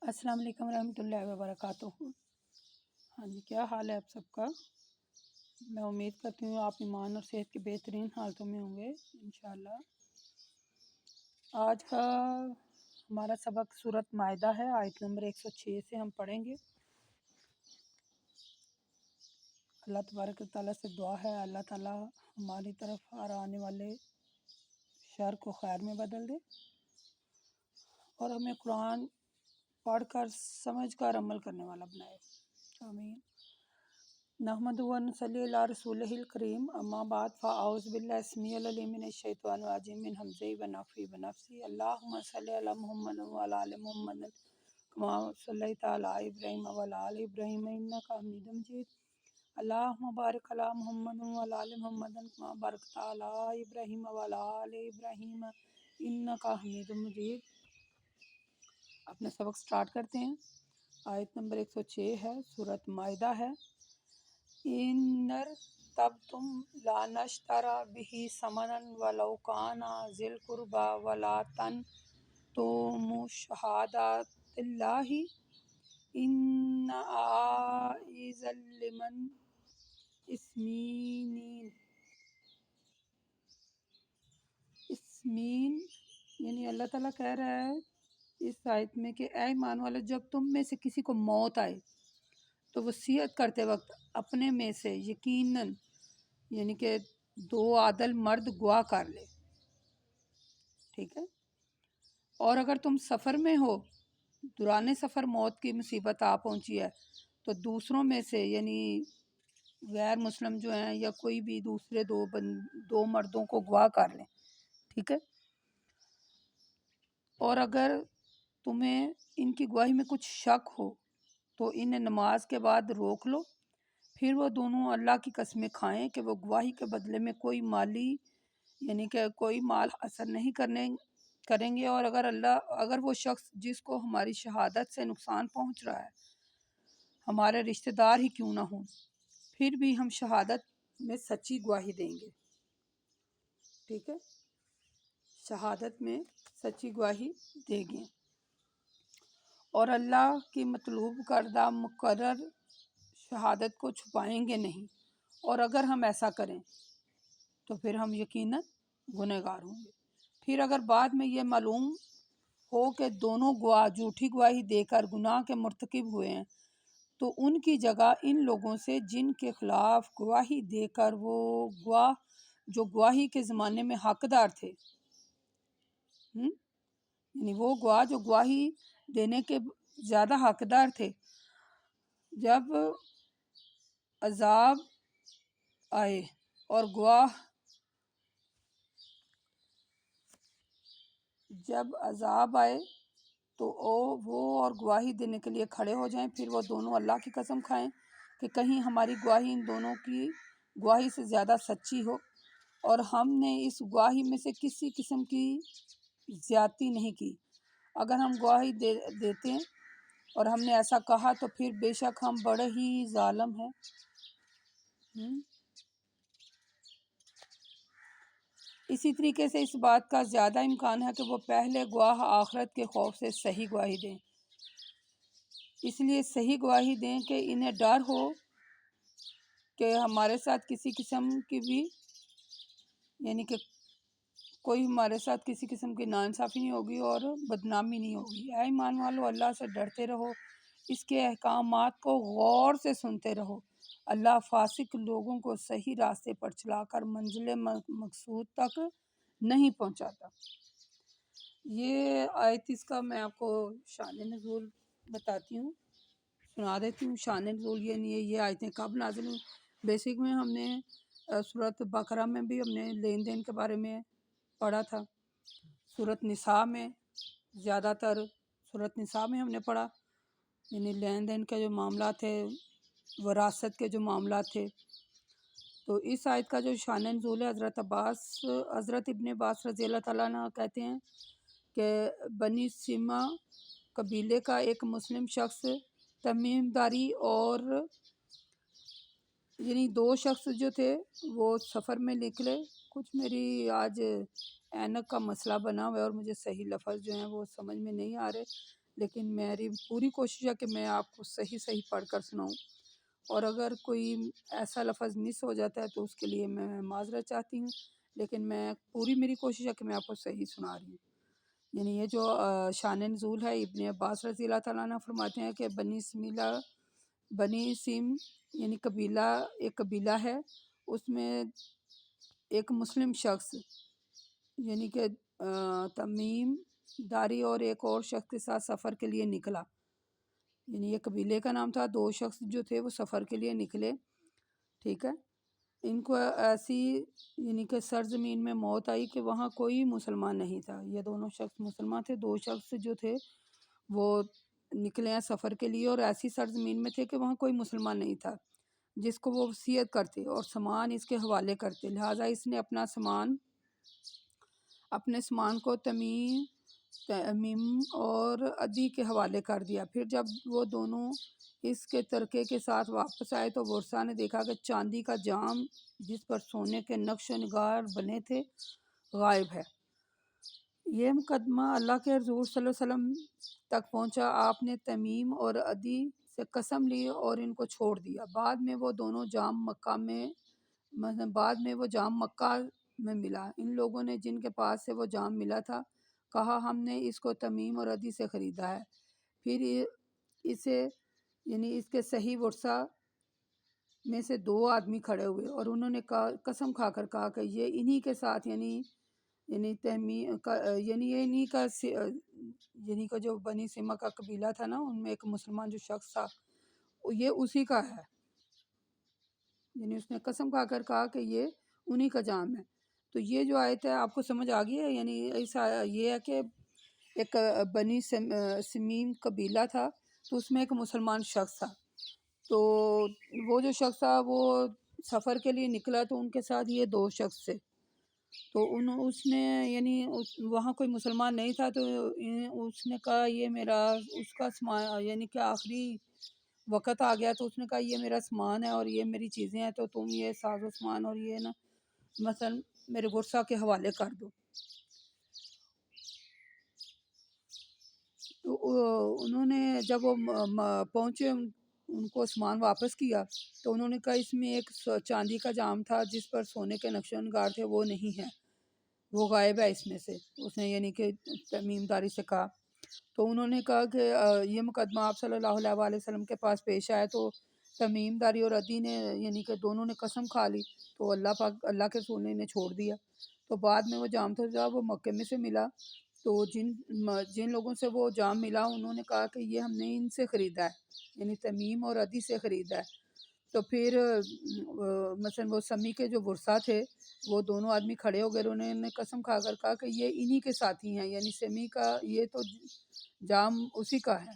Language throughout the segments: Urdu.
السلام علیکم ورحمۃ اللہ وبرکاتہ۔ ہاں جی، کیا حال ہے آپ سب کا؟ میں امید کرتی ہوں آپ ایمان اور صحت کے بہترین حالتوں میں ہوں گے انشاءاللہ۔ آج کا ہمارا سبق سورۃ مائدہ ہے، آیت نمبر 106 سے ہم پڑھیں گے۔ اللہ تبارک و تعالیٰ سے دعا ہے اللہ تعالیٰ ہماری طرف آنے والے شر کو خیر میں بدل دے اور ہمیں قرآن پڑھ کر سمجھ کر عمل کرنے والا بنائے، آمین۔ نحمد و نصلی علی رسولہ الکریم، اما بعد فاعوذ باللہ السمیع العلیم من الشیطان الرجیم من حمزہ ونفخہ ونفثہ۔ اللہم صلی علی محمد وعلی آل محمد کما صلیت علی ابراہیم وعلی آل ابراہیم انک حمید مجید۔ اللہم بارک علی محمد وعلی آل محمد کما بارکت علی ابراہیم وعلی آل ابراہیم انک حمید مجید۔ اپنا سبق سٹارٹ کرتے ہیں۔ آیت نمبر 106 ہے، سورۃ مائدہ ہے۔ ان تب لا نشترى به ثمنا ولو كان ذي القربى ولا تنتموا شهادات الله ان اعز لمن اسمین یعنی اللہ تعالیٰ کہہ رہا ہے اس آیت میں کہ اے ایمان والو، جب تم میں سے کسی کو موت آئے تو وصیت کرتے وقت اپنے میں سے یقیناً یعنی کہ 2 عادل مرد گواہ کر لے، ٹھیک ہے۔ اور اگر تم سفر میں ہو، دوران سفر موت کی مصیبت آ پہنچی ہے تو دوسروں میں سے یعنی غیر مسلم جو ہیں یا کوئی بھی دوسرے 2 مردوں کو گواہ کر لیں، ٹھیک ہے۔ اور اگر تمہیں ان کی گواہی میں کچھ شک ہو تو انہیں نماز کے بعد روک لو، پھر وہ دونوں اللہ کی قسمیں کھائیں کہ وہ گواہی کے بدلے میں کوئی مالی یعنی کہ کوئی مال حاصل نہیں کریں گے، اور اگر وہ شخص جس کو ہماری شہادت سے نقصان پہنچ رہا ہے ہمارے رشتہ دار ہی کیوں نہ ہوں، پھر بھی ہم شہادت میں سچی گواہی دیں گے، ٹھیک ہے، شہادت میں سچی گواہی دیں گے اور اللہ کی مطلوب کردہ مقرر شہادت کو چھپائیں گے نہیں، اور اگر ہم ایسا کریں تو پھر ہم یقیناً گنہگار ہوں گے۔ پھر اگر بعد میں یہ معلوم ہو کہ دونوں گواہ جھوٹی گواہی دے کر گناہ کے مرتکب ہوئے ہیں تو ان کی جگہ ان لوگوں سے جن کے خلاف گواہی دے کر وہ گواہ جو گواہی کے زمانے میں حقدار تھے، یعنی وہ گواہ جو گواہی دینے کے زیادہ حقدار تھے، جب عذاب آئے اور تو وہ اور گواہی دینے کے لیے کھڑے ہو جائیں، پھر وہ دونوں اللہ کی قسم کھائیں کہ کہیں ہماری گواہی ان دونوں کی گواہی سے زیادہ سچی ہو اور ہم نے اس گواہی میں سے کسی قسم کی زیادتی نہیں کی۔ اگر ہم گواہی دیتے ہیں اور ہم نے ایسا کہا تو پھر بے شک ہم بڑے ہی ظالم ہیں۔ اسی طریقے سے اس بات کا زیادہ امکان ہے کہ وہ پہلے گواہ آخرت کے خوف سے صحیح گواہی دیں، اس لیے صحیح گواہی دیں کہ انہیں ڈر ہو کہ ہمارے ساتھ کسی قسم کی بھی یعنی کہ کوئی ہمارے ساتھ کسی قسم کی ناانصافی نہیں ہوگی اور بدنامی نہیں ہوگی۔ اے ایمان والو، اللہ سے ڈرتے رہو، اس کے احکامات کو غور سے سنتے رہو، اللہ فاسق لوگوں کو صحیح راستے پر چلا کر منزل مقصود تک نہیں پہنچاتا۔ یہ آیت اس کا میں آپ کو شان نزول بتاتی ہوں، سنا دیتی ہوں۔ شان نزول یہ آیتیں کب نازل ہوئی؟ بیسک میں ہم نے سورۃ بقرہ میں بھی ہم نے لین دین کے بارے میں پڑھا تھا، سورۃ نساء میں زیادہ تر سورۃ نساء میں ہم نے پڑھا، یعنی لین دین کے جو معاملات تھے، وراثت کے جو معاملات تھے۔ تو اس آیت کا جو شان نزول ہے، حضرت ابن عباس رضی اللہ تعالیٰ عنہ کہتے ہیں کہ بنی سیما قبیلے کا ایک مسلم شخص تمیم داری اور یعنی 2 شخص جو تھے وہ سفر میں نکلے، کچھ میری آج اینک کا مسئلہ بنا ہوا ہے اور مجھے صحیح لفظ جو ہیں وہ سمجھ میں نہیں آ رہے، لیکن میری پوری کوشش ہے کہ میں آپ کو صحیح پڑھ کر سناؤں، اور اگر کوئی ایسا لفظ مس ہو جاتا ہے تو اس کے لیے میں معذرت چاہتی ہوں، لیکن میں پوری میری کوشش ہے کہ میں آپ کو صحیح سنا رہی ہوں۔ یعنی یہ جو شان نزول ہے، ابن عباس رضی اللہ تعالیٰ عنہ فرماتے ہیں کہ بنی سیم یعنی ایک قبیلہ ہے، اس میں ایک مسلم شخص یعنی کہ تمیم داری اور ایک اور شخص کے ساتھ سفر کے لیے نکلا۔ یعنی یہ قبیلے کا نام تھا، دو شخص جو تھے وہ سفر کے لیے نکلے، ٹھیک ہے۔ ان کو ایسی یعنی کہ سرزمین میں موت آئی کہ وہاں کوئی مسلمان نہیں تھا۔ یہ دونوں شخص مسلمان تھے، دو شخص جو تھے وہ نکلے ہیں سفر کے لیے، اور ایسی سرزمین میں تھے کہ وہاں کوئی مسلمان نہیں تھا جس کو وہ وصیت کرتے اور سامان اس کے حوالے کرتے، لہٰذا اس نے اپنے سامان کو تمیم اور عدی کے حوالے کر دیا۔ پھر جب وہ دونوں اس کے ترکے کے ساتھ واپس آئے تو ورثہ نے دیکھا کہ چاندی کا جام جس پر سونے کے نقش و نگار بنے تھے غائب ہے۔ یہ مقدمہ اللہ کے حضور صلی اللہ علیہ وسلم تک پہنچا، آپ نے تمیم اور عدی سے قسم لی اور ان کو چھوڑ دیا۔ بعد میں وہ جام مکہ میں ملا۔ ان لوگوں نے جن کے پاس سے وہ جام ملا تھا کہا ہم نے اس کو تمیم اور عدی سے خریدا ہے۔ پھر اسے یعنی اس کے صحیح ورثہ میں سے دو آدمی کھڑے ہوئے اور انہوں نے قسم کھا کر کہا کہ یہ انہی کے ساتھ یعنی کا جو بنی سیما کا قبیلہ تھا نا، ان میں ایک مسلمان جو شخص تھا یہ اسی کا ہے۔ یعنی اس نے قسم کھا کر کہا کہ یہ انہی کا جام ہے۔ تو یہ جو آیت ہے آپ کو سمجھ آ گئی ہے، یعنی یہ ہے کہ ایک بنی سمیم قبیلہ تھا، تو اس میں ایک مسلمان شخص تھا، تو وہ جو شخص تھا وہ سفر کے لیے نکلا تو ان کے ساتھ یہ دو شخص تھے، تو اس نے یعنی وہاں کوئی مسلمان نہیں تھا، تو اس نے کہا یہ میرا اس کا سامان یعنی کہ آخری وقت آ گیا، تو اس نے کہا یہ میرا سامان ہے اور یہ میری چیزیں ہیں، تو تم یہ ساز و سامان اور یہ نا مثلا میرے ورثہ کے حوالے کر دو۔ تو انہوں نے جب وہ پہنچے ان کو سامان واپس کیا تو انہوں نے کہا اس میں ایک چاندی کا جام تھا جس پر سونے کے نقش و نگار تھے، وہ نہیں ہے، وہ غائب ہے اس میں سے، اس نے یعنی کہ تمیم داری سے کہا۔ تو انہوں نے کہا کہ یہ مقدمہ آپ صلی اللہ علیہ وسلم کے پاس پیش آیا تو تمیم داری اور عدی نے یعنی کہ دونوں نے قسم کھا لی، تو اللہ کے رسول نے انہیں چھوڑ دیا۔ تو بعد میں وہ جام تھا جب وہ مکے میں سے ملا، تو جن لوگوں سے وہ جام ملا انہوں نے کہا کہ یہ ہم نے ان سے خریدا ہے، یعنی تمیم اور عدی سے خریدا ہے۔ تو پھر مثلا وہ سمی کے جو ورثہ تھے وہ دونوں آدمی کھڑے ہو گئے، انہوں نے قسم کھا کر کہا کہ یہ انہی کے ساتھی ہیں، یعنی سمی کا یہ تو جام اسی کا ہے۔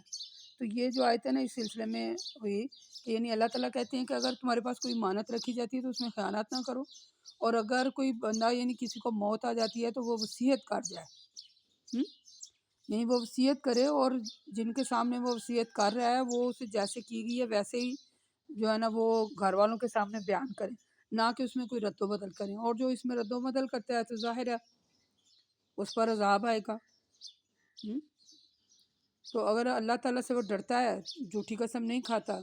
تو یہ جو آیت ہے نا اس سلسلے میں ہوئی کہ یعنی اللہ تعالیٰ کہتے ہیں کہ اگر تمہارے پاس کوئی امانت رکھی جاتی ہے تو اس میں خیانت نہ کرو، اور اگر کوئی بندہ یعنی کسی کو موت آ جاتی ہے تو وہ وصیت کر جائے، یعنی وہ وصیت کرے، اور جن کے سامنے وہ وصیت کر رہا ہے وہ اسے جیسے کی گئی ہے ویسے ہی جو ہے نا وہ گھر والوں کے سامنے بیان کریں، نہ کہ اس میں کوئی رد و بدل کریں، اور جو اس میں رد و بدل کرتا ہے تو ظاہر ہے اس پر عذاب آئے گا۔ تو اگر اللہ تعالیٰ سے وہ ڈرتا ہے، جھوٹی قسم نہیں کھاتا،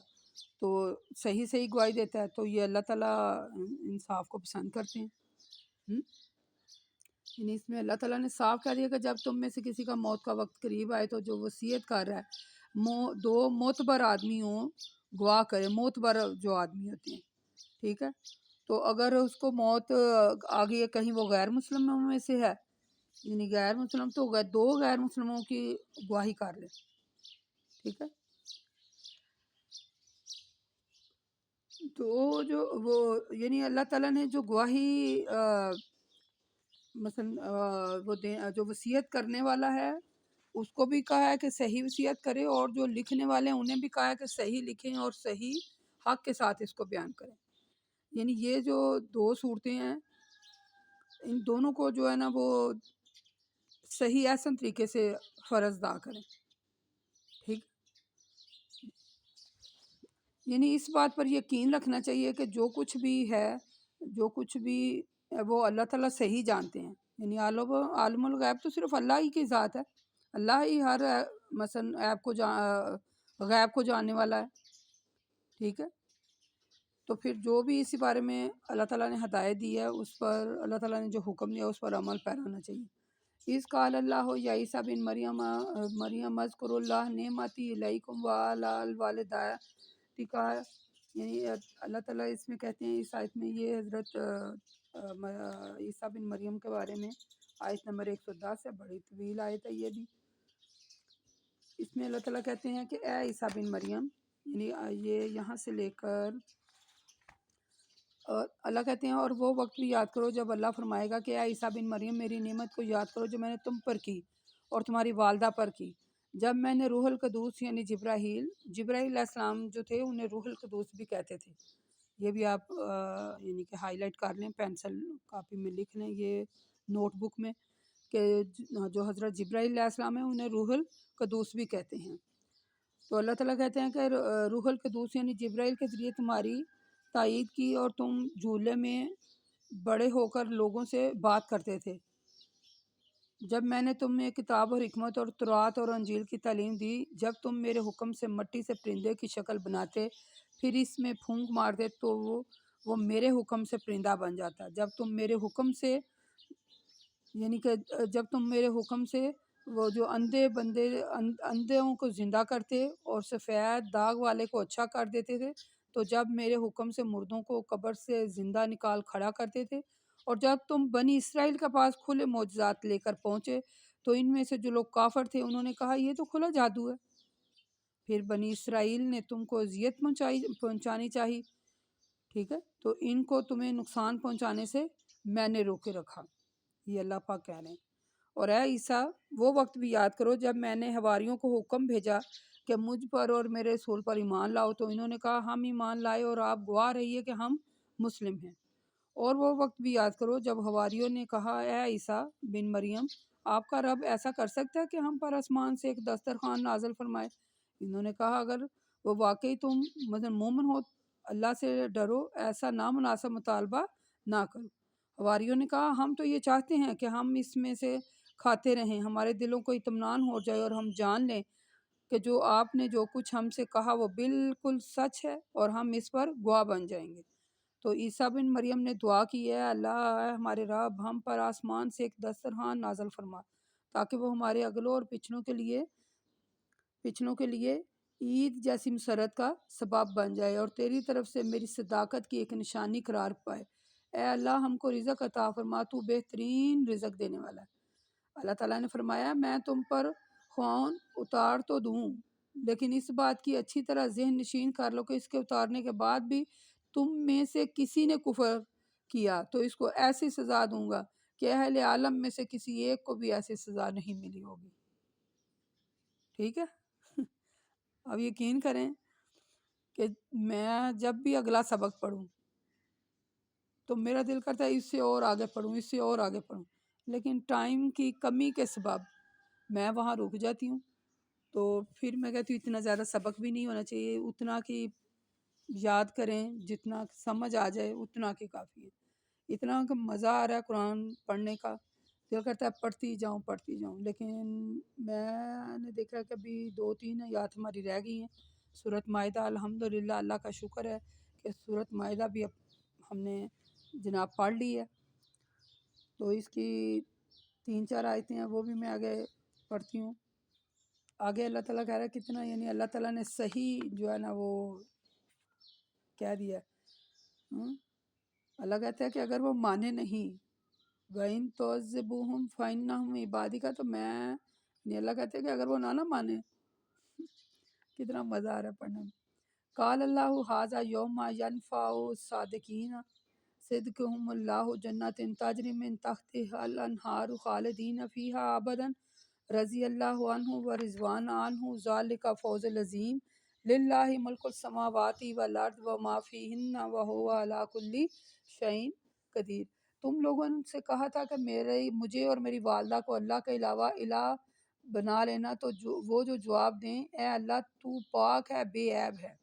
تو صحیح گواہی دیتا ہے، تو یہ اللہ تعالیٰ انصاف کو پسند کرتے ہیں۔ یعنی اس میں اللہ تعالیٰ نے صاف کہہ دیا کہ جب تم میں سے کسی کا موت کا وقت قریب آئے تو جو وصیت کر رہا ہے دو معتبر آدمی ہوں گواہ کرے، معتبر جو آدمی ہوتے ہیں، ٹھیک ہے۔ تو اگر اس کو موت آ گئی ہے کہیں وہ غیر مسلموں میں سے ہے، یعنی غیر مسلم، تو دو غیر مسلموں کی گواہی کر لے، ٹھیک ہے۔ تو جو وہ یعنی اللہ تعالیٰ نے جو گواہی مثلا جو وصیت کرنے والا ہے اس کو بھی کہا ہے کہ صحیح وصیت کرے، اور جو لکھنے والے ہیں انہیں بھی کہا ہے کہ صحیح لکھیں اور صحیح حق کے ساتھ اس کو بیان کریں۔ یعنی یہ جو دو صورتیں ہیں ان دونوں کو جو ہے نا وہ صحیح احسن طریقے سے فرض ادا کریں، ٹھیک۔ یعنی اس بات پر یقین رکھنا چاہیے کہ جو کچھ بھی وہ اللہ تعالیٰ صحیح جانتے ہیں، یعنی عالم الغیب تو صرف اللہ ہی کی ذات ہے، اللہ ہی ہر مثلا غیب کو جاننے والا ہے، ٹھیک ہے؟ تو پھر جو بھی اسی بارے میں اللہ تعالیٰ نے ہدایت دی ہے اس پر، اللہ تعالیٰ نے جو حکم دیا اس پر عمل پیرا ہونا چاہیے۔ اس قال اللہ یا عیسیٰ بن مریم اذکروا اللہ نعمتی علیکم وعلی الوالداتکا، یعنی اللہ تعالیٰ اس میں کہتے ہیں، اس آیت میں یہ حضرت عیسیٰ بن مریم کے بارے میں آیت نمبر 110 ہے، بڑی طویل آیت ہے یہ بھی۔ اس میں اللہ تعالیٰ کہتے ہیں کہ اے عیسیٰ بن مریم، یعنی یہ یہاں سے لے کر اور اللہ کہتے ہیں اور وہ وقت بھی یاد کرو جب اللہ فرمائے گا کہ اے عیسیٰ بن مریم میری نعمت کو یاد کرو جو میں نے تم پر کی اور تمہاری والدہ پر کی، جب میں نے روح القدس یعنی جبرائیل علیہ السلام جو تھے انہیں روح القدس بھی کہتے تھے، یہ بھی آپ یعنی کہ ہائی لائٹ کر لیں، پینسل کاپی میں لکھ لیں یہ نوٹ بک میں، کہ جو حضرت جبرائیل علیہ السلام ہیں انہیں روح القدس بھی کہتے ہیں۔ تو اللہ تعالیٰ کہتے ہیں کہ روح القدس یعنی جبرائیل کے ذریعے تمہاری تائید کی اور تم جھولے میں بڑے ہو کر لوگوں سے بات کرتے تھے، جب میں نے تمہیں کتاب اور حکمت اور تورات اور انجیل کی تعلیم دی، جب تم میرے حکم سے مٹی سے پرندے کی شکل بناتے پھر اس میں پھونک مارتے تو وہ میرے حکم سے پرندہ بن جاتا، جب تم میرے حکم سے یعنی کہ جب تم میرے حکم سے وہ جو اندھوں کو زندہ کرتے اور سفید داغ والے کو اچھا کر دیتے تھے، تو جب میرے حکم سے مردوں کو قبر سے زندہ نکال کھڑا کرتے تھے، اور جب تم بنی اسرائیل کے پاس کھلے معجزات لے کر پہنچے تو ان میں سے جو لوگ کافر تھے انہوں نے کہا یہ تو کھلا جادو ہے، پھر بنی اسرائیل نے تم کو اذیت پہنچانی چاہی، ٹھیک ہے، تو ان کو تمہیں نقصان پہنچانے سے میں نے روکے رکھا، یہ اللہ پاک کہہ رہے ہیں۔ اور اے عیسیٰ وہ وقت بھی یاد کرو جب میں نے حواریوں کو حکم بھیجا کہ مجھ پر اور میرے رسول پر ایمان لاؤ، تو انہوں نے کہا ہم ایمان لائے اور آپ گواہ رہیے کہ ہم مسلم ہیں۔ اور وہ وقت بھی یاد کرو جب حواریوں نے کہا اے عیسیٰ بن مریم آپ کا رب ایسا کر سکتا ہے کہ ہم پر آسمان سے ایک دسترخوان نازل فرمائے؟ انہوں نے کہا اگر وہ واقعی تم مومن ہو اللہ سے ڈرو، ایسا نامناسب مطالبہ نہ کرو۔ حواریوں نے کہا ہم تو یہ چاہتے ہیں کہ ہم اس میں سے کھاتے رہیں، ہمارے دلوں کو اطمینان ہو جائے اور ہم جان لیں کہ جو آپ نے جو کچھ ہم سے کہا وہ بالکل سچ ہے اور ہم اس پر گواہ بن جائیں گے۔ تو عیسیٰ بن مریم نے دعا کی ہے اللہ اے ہمارے رب ہم پر آسمان سے ایک دسترخوان نازل فرما تاکہ وہ ہمارے اگلوں اور پچھلوں کے لیے عید جیسی مسرت کا سبب بن جائے اور تیری طرف سے میری صداقت کی ایک نشانی قرار پائے۔ اے اللہ ہم کو رزق عطا فرما، تو بہترین رزق دینے والا ہے۔ اللہ تعالیٰ نے فرمایا میں تم پر خوان اتار تو دوں لیکن اس بات کی اچھی طرح ذہن نشین کر لو کہ اس کے اتارنے کے بعد بھی تم میں سے کسی نے کفر کیا تو اس کو ایسی سزا دوں گا کہ اہل عالم میں سے کسی ایک کو بھی ایسی سزا نہیں ملی ہوگی، ٹھیک ہے؟ اب یقین کریں کہ میں جب بھی اگلا سبق پڑھوں تو میرا دل کرتا ہے اس سے اور آگے پڑھوں، اس سے اور آگے پڑھوں، لیکن ٹائم کی کمی کے سبب میں وہاں رک جاتی ہوں۔ تو پھر میں کہتی ہوں اتنا زیادہ سبق بھی نہیں ہونا چاہیے، اتنا کہ یاد کریں جتنا سمجھ آ جائے اتنا کی کافی ہے، اتنا کہ مزہ آ رہا ہے قرآن پڑھنے کا، دل کرتا ہے پڑھتی جاؤں، لیکن میں نے دیکھا کہ ابھی 2-3 آیات ہماری رہ گئی ہیں سورۃ مائدہ۔ الحمدللہ اللہ کا شکر ہے کہ سورۃ مائدہ بھی اب ہم نے جناب پڑھ لی ہے، تو اس کی 3-4 آیتیں ہیں وہ بھی میں آگے پڑھتی ہوں۔ آگے اللہ تعالیٰ کہہ رہا ہے کتنا، یعنی اللہ تعالیٰ نے صحیح جو ہے نا وہ کہہ دیا ہے۔ اللہ کہتا ہے کہ اگر وہ مانے نہیں وَإِن تُعَذِّبْهُمْ فَإِنَّهُمْ عِبَادِكَ، تو میں یعنی اللہ کہتے ہیں کہ اگر وہ نہ مانے، کتنا مزہ آ رہا ہے پڑھنے میں۔ قال اللہ ھذا یوم ینفع الصادقین صدقہم اللہ جنات تجری من تحتہا الانہار خالدین فیہا ابدا رضی اللہ عنہ ورضوان عنہ ذلک فوز العظیم للہ ملک السماوات والارض وما فیہن وہو علی کل شیء قدیر۔ تم لوگوں سے کہا تھا کہ مجھے اور میری والدہ کو اللہ کے علاوہ الہ بنا لینا، تو وہ جو جواب دیں اے اللہ تو پاک ہے، بے عیب ہے۔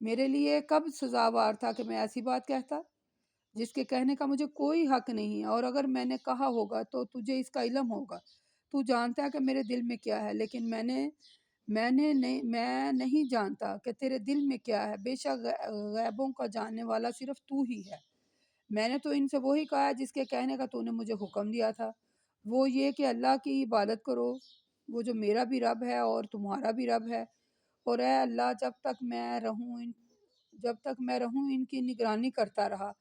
میرے لیے کب سزاوار تھا کہ میں ایسی بات کہتا جس کے کہنے کا مجھے کوئی حق نہیں ہے، اور اگر میں نے کہا ہوگا تو تجھے اس کا علم ہوگا، تو جانتا ہے کہ میرے دل میں کیا ہے، لیکن میں نہیں جانتا کہ تیرے دل میں کیا ہے، بے شک غیبوں کا جاننے والا صرف تو ہی ہے۔ میں نے تو ان سے وہی کہا ہے جس کے کہنے کا تو نے مجھے حکم دیا تھا، وہ یہ کہ اللہ کی عبادت کرو، وہ جو میرا بھی رب ہے اور تمہارا بھی رب ہے، اور اے اللہ جب تک میں رہوں ان کی نگرانی کرتا رہا۔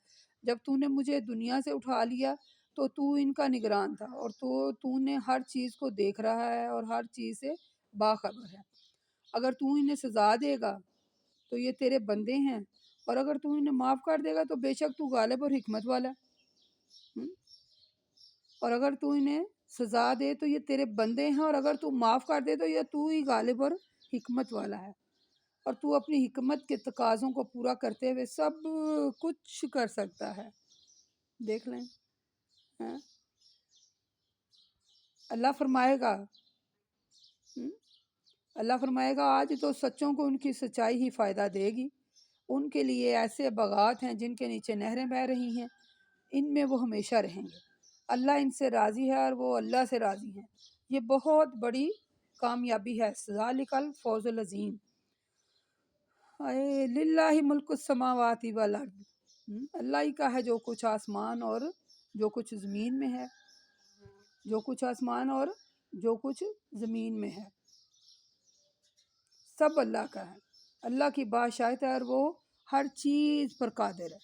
جب تو نے مجھے دنیا سے اٹھا لیا تو ان کا نگران تھا، اور تو نے ہر چیز کو دیکھ رہا ہے اور ہر چیز سے باخبر ہے۔ اگر تو انہیں سزا دے گا تو یہ تیرے بندے ہیں، اور اگر تو انہیں معاف کر دے گا تو بے شک تو غالب اور حکمت والا ہے۔ اور اگر تو انہیں سزا دے تو یہ تیرے بندے ہیں، اور اگر تو معاف کر دے تو یہ تو ہی غالب اور حکمت والا ہے، اور تو اپنی حکمت کے تقاضوں کو پورا کرتے ہوئے سب کچھ کر سکتا ہے۔ دیکھ لیں، ہاں؟ اللہ فرمائے گا اللہ فرمائے گا آج تو سچوں کو ان کی سچائی ہی فائدہ دے گی، ان کے لیے ایسے باغات ہیں جن کے نیچے نہریں بہہ رہی ہیں، ان میں وہ ہمیشہ رہیں گے۔ اللہ ان سے راضی ہے اور وہ اللہ سے راضی ہیں، یہ بہت بڑی کامیابی ہے۔ ذالک الفوز العظیم۔ للہ ملک السماوات والارض، اللہ ہی کا ہے جو کچھ آسمان اور جو کچھ زمین میں ہے، جو کچھ آسمان اور جو کچھ زمین میں ہے، سب اللہ کا ہے۔ اللہ کی بادشاہت ہے اور وہ ہر چیز پر قادر ہے۔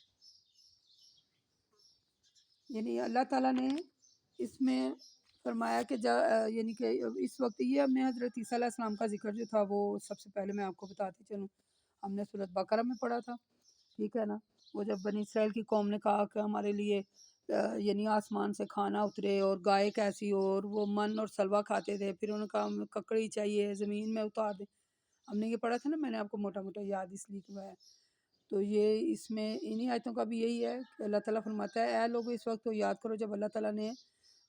یعنی اللہ تعالیٰ نے اس میں فرمایا کہ یعنی کہ اس وقت یہ میں حضرت عیسیٰ علیہ السلام کا ذکر جو تھا وہ سب سے پہلے میں آپ کو بتاتی چلوں، ہم نے سورۃ بقرہ میں پڑھا تھا، ٹھیک ہے نا؟ وہ جب بنی اسرائیل کی قوم نے کہا کہ ہمارے لیے یعنی آسمان سے کھانا اترے اور گائے کیسی ہو، اور وہ من اور سلوا کھاتے تھے، پھر انہوں نے کہا ہمیں ککڑی چاہیے، زمین میں اتار دے۔ ہم نے یہ پڑھا تھا نا، میں نے آپ کو موٹا موٹا یاد اس لیے کیا ہے۔ تو یہ اس میں انہی آیتوں کا بھی یہی ہے کہ اللہ تعالیٰ فرماتا ہے اے لوگو اس وقت تو یاد کرو جب اللہ تعالیٰ نے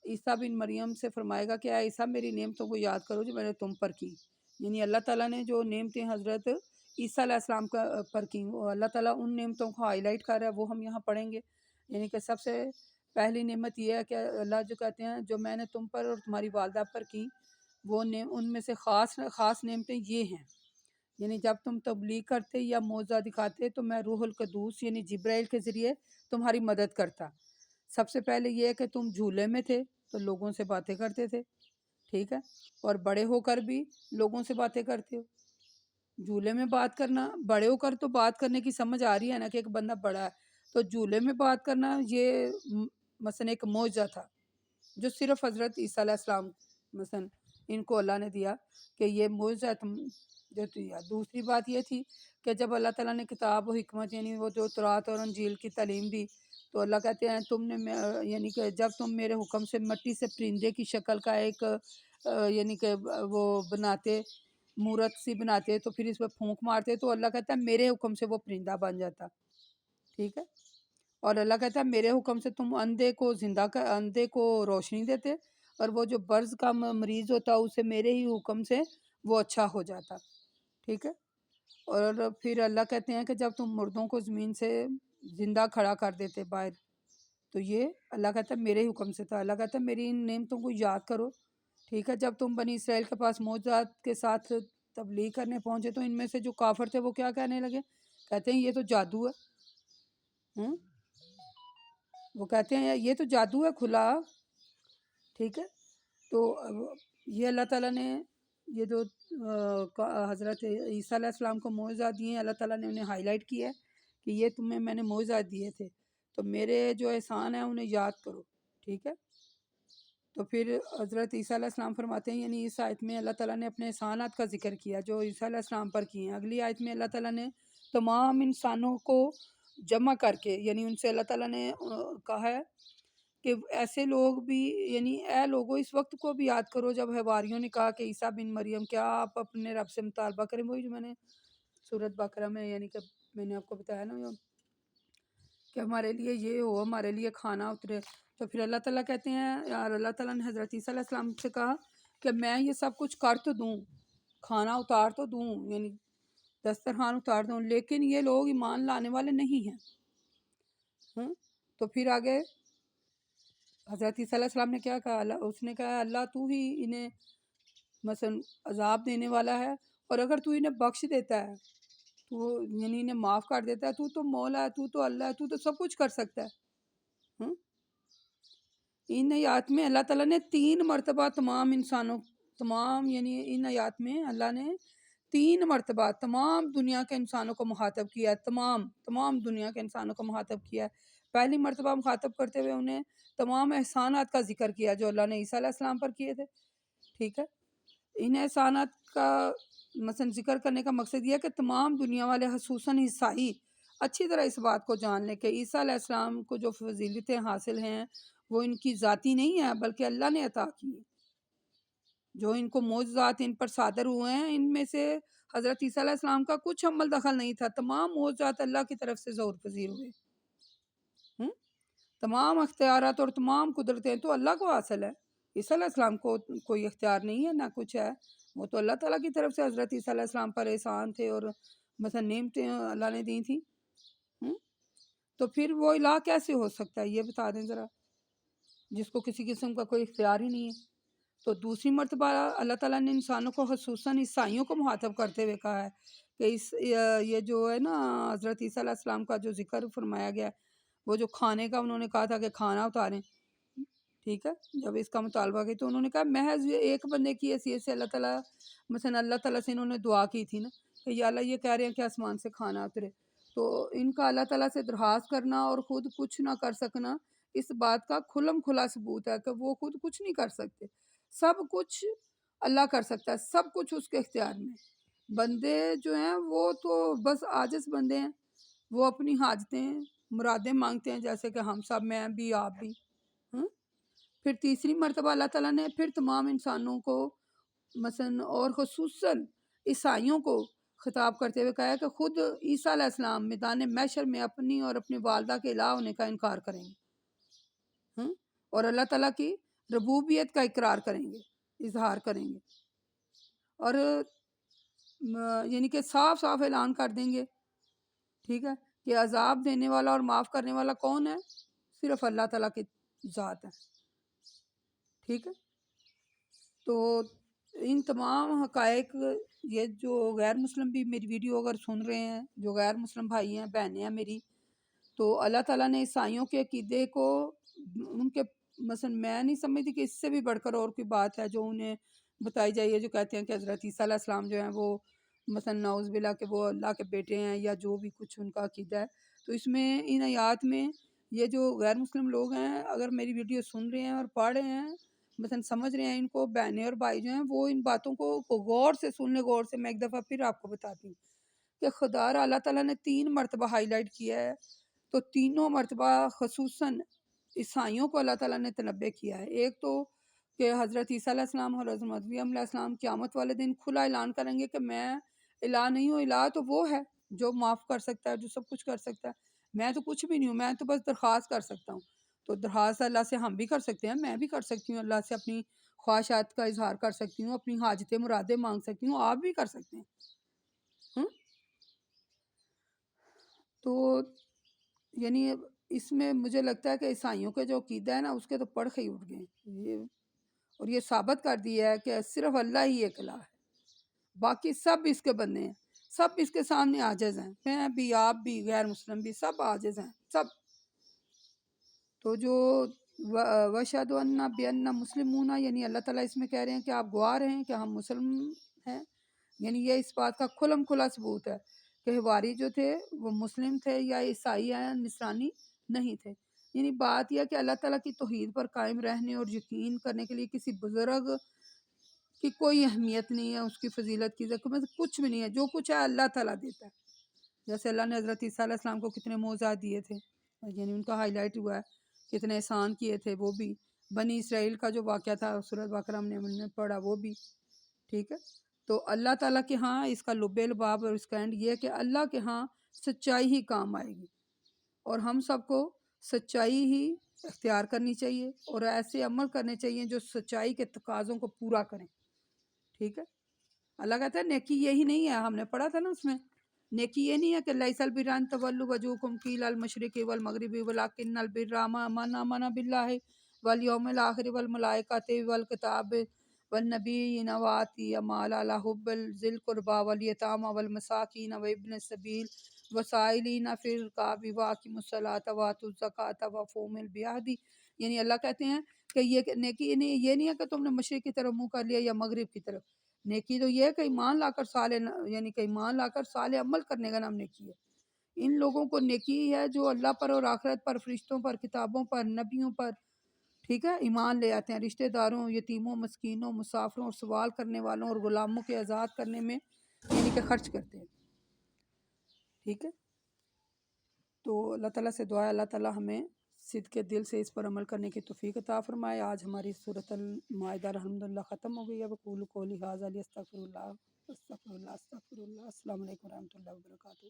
عیسیٰ بن مریم سے فرمائے گا کہ اے عیسیٰ میری نعمتوں کو یاد کرو جو میں نے تم پر کی۔ یعنی اللہ تعالیٰ نے جو نعمتیں حضرت عیسیٰ علیہ السلام پر کی، وہ اللہ تعالیٰ ان نعمتوں کو ہائی لائٹ کر رہا ہے، وہ ہم یہاں پڑھیں گے۔ یعنی کہ سب سے پہلی نعمت یہ ہے کہ اللہ جو کہتے ہیں جو میں نے تم پر اور تمہاری والدہ پر کی، وہ ان میں سے خاص نعمتیں یہ ہیں، یعنی جب تم تبلیغ کرتے یا معجزہ دکھاتے تو میں روح القدوس یعنی جبرائیل کے ذریعے تمہاری مدد کرتا۔ سب سے پہلے یہ ہے کہ تم جھولے میں تھے تو لوگوں سے باتیں کرتے تھے، ٹھیک ہے، اور بڑے ہو کر بھی لوگوں سے باتیں کرتے ہو۔ جھولے میں بات کرنا، بڑے ہو کر تو بات کرنے کی سمجھ آ رہی ہے نا کہ ایک بندہ بڑا ہے، تو جھولے میں بات کرنا یہ مثلا ایک معجزہ تھا جو صرف حضرت عیسیٰ علیہ السلام مثلا ان کو اللہ نے دیا کہ یہ معجزہ تم جو دیا۔ دوسری بات یہ تھی کہ جب اللہ تعالیٰ نے کتاب و حکمت یعنی وہ جو تورات اور انجیل کی تعلیم دی، تو اللہ کہتے ہیں تم نے یعنی کہ جب تم میرے حکم سے مٹی سے پرندے کی شکل کا ایک یعنی کہ وہ بناتے، مورت سی بناتے، تو پھر اس پہ پھونک مارتے، تو اللہ کہتا ہے میرے حکم سے وہ پرندہ بن جاتا، ٹھیک ہے۔ اور اللہ کہتا ہے میرے حکم سے تم اندھے کو روشنی دیتے، اور وہ جو برز کا مریض ہوتا اسے میرے ہی حکم سے وہ اچھا ہو جاتا، ٹھیک ہے۔ اور پھر اللہ کہتے ہیں کہ جب تم مردوں کو زمین سے زندہ کھڑا کر دیتے باہر، تو یہ اللہ کہتا ہے میرے حکم سے تھا۔ اللہ کہتا ہے میری ان نعمتوں کو یاد کرو، ٹھیک ہے۔ جب تم بنی اسرائیل کے پاس معجزات کے ساتھ تبلیغ کرنے پہنچے تو ان میں سے جو کافر تھے وہ کیا کہنے لگے؟ کہتے ہیں یہ تو جادو ہے، وہ کہتے ہیں یہ تو جادو ہے کھلا، ٹھیک ہے۔ تو یہ اللہ تعالیٰ نے یہ جو حضرت عیسیٰ علیہ السلام کو معجزات دیے ہیں، اللہ تعالیٰ نے انہیں ہائی لائٹ کیا ہے کہ یہ تمہیں میں نے معجزات دیے تھے، تو میرے جو احسان ہیں انہیں یاد کرو، ٹھیک ہے۔ تو پھر حضرت عیسیٰ علیہ السلام فرماتے ہیں، یعنی اس آیت میں اللہ تعالیٰ نے اپنے احسانات کا ذکر کیا جو عیسیٰ علیہ السلام پر کیے ہیں۔ اگلی آیت میں اللہ تعالیٰ نے تمام انسانوں کو جمع کر کے یعنی ان سے اللہ تعالیٰ نے کہا ہے کہ ایسے لوگ بھی یعنی اے لوگوں اس وقت کو بھی یاد کرو جب حواریوں نے کہا کہ عیسیٰ بن مریم کیا آپ اپنے رب سے مطالبہ کریں، وہی جو میں نے سورۃ بقرہ میں یعنی کہ میں نے آپ کو بتایا نا کہ ہمارے لیے یہ ہو، ہمارے لیے کھانا اترے۔ تو پھر اللہ تعالیٰ کہتے ہیں اور اللہ تعالیٰ نے حضرت عیسیٰ علیہ السلام سے کہا کہ میں یہ سب کچھ کر تو دوں، کھانا اتار تو دوں، یعنی دسترخوان اتار دوں، لیکن یہ لوگ ایمان لانے والے نہیں ہیں۔ تو پھر آگے حضرت عیسیٰ علیہ السلام نے کیا کہا؟ اس نے کہا اللہ تو ہی انہیں مثلا عذاب دینے والا ہے، اور اگر تو انہیں بخش دیتا ہے، تو یعنی انہیں معاف کر دیتا ہے، تو مولا ہے، تو اللہ ہے، تو سب کچھ کر سکتا ہے۔ ان آیات میں اللہ تعالیٰ نے 3 مرتبہ تمام یعنی ان آیات میں اللہ نے 3 مرتبہ تمام دنیا کے انسانوں کو مخاطب کیا ہے، تمام دنیا کے انسانوں کو مخاطب کیا ہے۔ پہلی مرتبہ مخاطب کرتے ہوئے انہیں تمام احسانات کا ذکر کیا جو اللہ نے عیسیٰ علیہ السلام پر کیے تھے، ٹھیک ہے۔ ان احسانات کا مثلا ذکر کرنے کا مقصد یہ ہے کہ تمام دنیا والے خصوصاً عیسائی اچھی طرح اس بات کو جان لیں کہ عیسیٰ علیہ السلام کو جو فضیلتیں حاصل ہیں وہ ان کی ذاتی نہیں ہے بلکہ اللہ نے عطا کی ہے۔ جو ان کو معجزات ان پر صادر ہوئے ہیں، ان میں سے حضرت عیسیٰ علیہ السلام کا کچھ عمل دخل نہیں تھا، تمام معجزات اللہ کی طرف سے ظہور پذیر ہوئے۔ تمام اختیارات اور تمام قدرتیں تو اللہ کو حاصل ہے، عیسیٰ علیہ السلام کو کوئی اختیار نہیں ہے، نہ کچھ ہے، وہ تو اللہ تعالیٰ کی طرف سے حضرت عیسیٰ علیہ السلام پر احسان تھے اور مثلا نعمتیں اللہ نے دی تھیں۔ تو پھر وہ الہ کیسے ہو سکتا ہے یہ بتا دیں ذرا، جس کو کسی قسم کا کوئی اختیار ہی نہیں ہے۔ تو دوسری مرتبہ اللہ تعالیٰ نے انسانوں کو خصوصاً عیسائیوں کو مخاطب کرتے ہوئے کہا ہے کہ یہ جو ہے نا حضرت عیسیٰ علیہ السلام کا جو ذکر فرمایا گیا ہے، وہ جو کھانے کا انہوں نے کہا تھا کہ کھانا اتاریں، ٹھیک ہے، جب اس کا مطالبہ کی تو انہوں نے کہا محض ایک بندے کی حیثیت سے اللہ تعالیٰ مثلا اللہ تعالیٰ سے انہوں نے دعا کی تھی نا کہ یا اللہ یہ کہہ رہے ہیں کہ آسمان سے کھانا اترے، تو ان کا اللہ تعالیٰ سے درخواست کرنا اور خود کچھ نہ کر سکنا اس بات کا کھلم کھلا ثبوت ہے کہ وہ خود کچھ نہیں کر سکتے، سب کچھ اللہ کر سکتا ہے، سب کچھ اس کے اختیار میں۔ بندے جو ہیں وہ تو بس عاجز بندے ہیں، وہ اپنی حاجتیں مرادیں مانگتے ہیں جیسے کہ ہم سب، میں بھی، آپ بھی۔ پھر تیسری مرتبہ اللہ تعالیٰ نے پھر تمام انسانوں کو مثلا اور خصوصاً عیسائیوں کو خطاب کرتے ہوئے کہا کہ خود عیسیٰ علیہ السلام میدان محشر میں اپنی اور اپنی والدہ کے الہ ہونے کا انکار کریں گے، اور اللہ تعالیٰ کی ربوبیت کا اقرار کریں گے، اظہار کریں گے، اور یعنی کہ صاف صاف اعلان کر دیں گے، ٹھیک ہے، کہ عذاب دینے والا اور معاف کرنے والا کون ہے؟ صرف اللہ تعالیٰ کی ذات ہے، ٹھیک ہے۔ تو ان تمام حقائق، یہ جو غیر مسلم بھی میری ویڈیو اگر سن رہے ہیں، جو غیر مسلم بھائی ہیں بہنیں ہیں میری، تو اللہ تعالیٰ نے عیسائیوں کے عقیدے کو ان کے مثلا میں نہیں سمجھتی کہ اس سے بھی بڑھ کر اور کوئی بات ہے جو انہیں بتائی جائے، جو کہتے ہیں کہ حضرت عیسیٰ علیہ السلام جو ہیں وہ مثلا نعوذ باللہ کہ وہ اللہ کے بیٹے ہیں یا جو بھی کچھ ان کا عقیدہ ہے۔ تو اس میں ان آیات میں یہ جو غیر مسلم لوگ ہیں اگر میری ویڈیو سن رہے ہیں اور پڑھ رہے ہیں مثلا سمجھ رہے ہیں، ان کو بہنیں اور بھائی جو ہیں وہ ان باتوں کو غور سے سن لیں، غور سے۔ میں ایک دفعہ پھر آپ کو بتاتی ہوں کہ خدا را اللہ تعالیٰ نے 3 مرتبہ ہائی لائٹ کیا ہے، تو تینوں مرتبہ خصوصاً عیسائیوں کو اللہ تعالیٰ نے تنبیہ کیا ہے۔ ایک تو کہ حضرت عیسیٰ علیہ السلام اور حضرت مریم علیہ السلام قیامت والے دن کھلا اعلان کریں گے کہ میں الہ نہیں ہوں، الہ تو وہ ہے جو معاف کر سکتا ہے، جو سب کچھ کر سکتا ہے، میں تو کچھ بھی نہیں ہوں، میں تو بس درخواست کر سکتا ہوں۔ تو درخواست اللہ سے ہم بھی کر سکتے ہیں، میں بھی کر سکتی ہوں، اللہ سے اپنی خواہشات کا اظہار کر سکتی ہوں، اپنی حاجتیں مرادیں مانگ سکتی ہوں، آپ بھی کر سکتے ہیں۔ تو یعنی اس میں مجھے لگتا ہے کہ عیسائیوں کے جو عقیدہ ہے نا اس کے تو پرخے ہی اٹھ گئے، اور یہ ثابت کر دیا ہے کہ صرف اللہ ہی ایک الہ ہے، باقی سب اس کے بندے ہیں، سب اس کے سامنے عاجز ہیں، میں بھی، آپ بھی، غیر مسلم بھی، سب عاجز ہیں، سب۔ تو جو وَأَشْهَدُ أَنَّ بِأَنَّ مُسْلِمُونَ، یعنی اللہ تعالیٰ اس میں کہہ رہے ہیں کہ آپ گواہ رہیں کہ ہم مسلم ہیں، یعنی یہ اس بات کا کھلم کھلا ثبوت ہے کہ حواری جو تھے وہ مسلم تھے یا عیسائی یا نصرانی نہیں تھے۔ یعنی بات یہ ہے کہ اللہ تعالیٰ کی توحید پر قائم رہنے اور یقین کرنے کے لیے کسی بزرگ کی کوئی اہمیت نہیں ہے، اس کی فضیلت کی کچھ بھی نہیں ہے، جو کچھ ہے اللہ تعالیٰ دیتا ہے۔ جیسے اللہ نے حضرت عیسیٰ علیہ السلام کو کتنے معجزات دیے تھے، یعنی ان کا ہائی لائٹ ہوا ہے، کتنے احسان کیے تھے، وہ بھی بنی اسرائیل کا جو واقعہ تھا سورۃ بقرہ ہم نے پڑھا وہ بھی، ٹھیک ہے۔ تو اللہ تعالیٰ کے ہاں اس کا لب لباب اور اس کا اینڈ یہ ہے کہ اللہ کے ہاں سچائی ہی کام آئے گی، اور ہم سب کو سچائی ہی اختیار کرنی چاہیے اور ایسے عمل کرنے چاہیے جو سچائی کے تقاضوں کو پورا کریں، ٹھیک ہے۔ اللہ کہتا ہے نیکی یہی نہیں ہے، ہم نے پڑھا تھا نا اس میں، نیکی یہ نہیں ہے کہ لیس البر ان تولوا وجوہکم قبل المشرق والمغرب ولکن البر من آمن باللہ والیوم الآخر والملائکۃ والکتاب والنبیین وآتی المال علی حب ذی القربى والیتامى والمساکین وابن السبیل وسائلین فی الرقاب واقیموا الصلاۃ وآتوا الزکوٰۃ وأوفوا بالعہد. یعنی اللہ کہتے ہیں کہ یہ نیکی یہ نہیں ہے کہ تم نے مشرق کی طرف منہ کر لیا یا مغرب کی طرف. نیکی تو یہ ہے کہ ایمان لا کر صالح یعنی کہ ایمان لا کر صالح عمل کرنے کا نام نیکی ہے. ان لوگوں کو نیکی ہے جو اللہ پر اور آخرت پر، فرشتوں پر، کتابوں پر، نبیوں پر، ٹھیک ہے، ایمان لے آتے ہیں، رشتہ داروں، یتیموں، مسکینوں، مسافروں اور سوال کرنے والوں اور غلاموں کے آزاد کرنے میں یعنی کہ خرچ کرتے ہیں. ٹھیک ہے، تو اللہ تعالیٰ سے دعا ہے اللہ تعالیٰ ہمیں صدق کے دل سے اس پر عمل کرنے کی توفیق عطا فرمائے. آج ہماری سورۃ المائدہ الحمدللہ ختم ہو گئی ہے. بقول قولی ھذا استغفر اللہ استغفر اللہ استغفر اللہ. السلام علیکم ورحمۃ اللہ وبرکاتہ.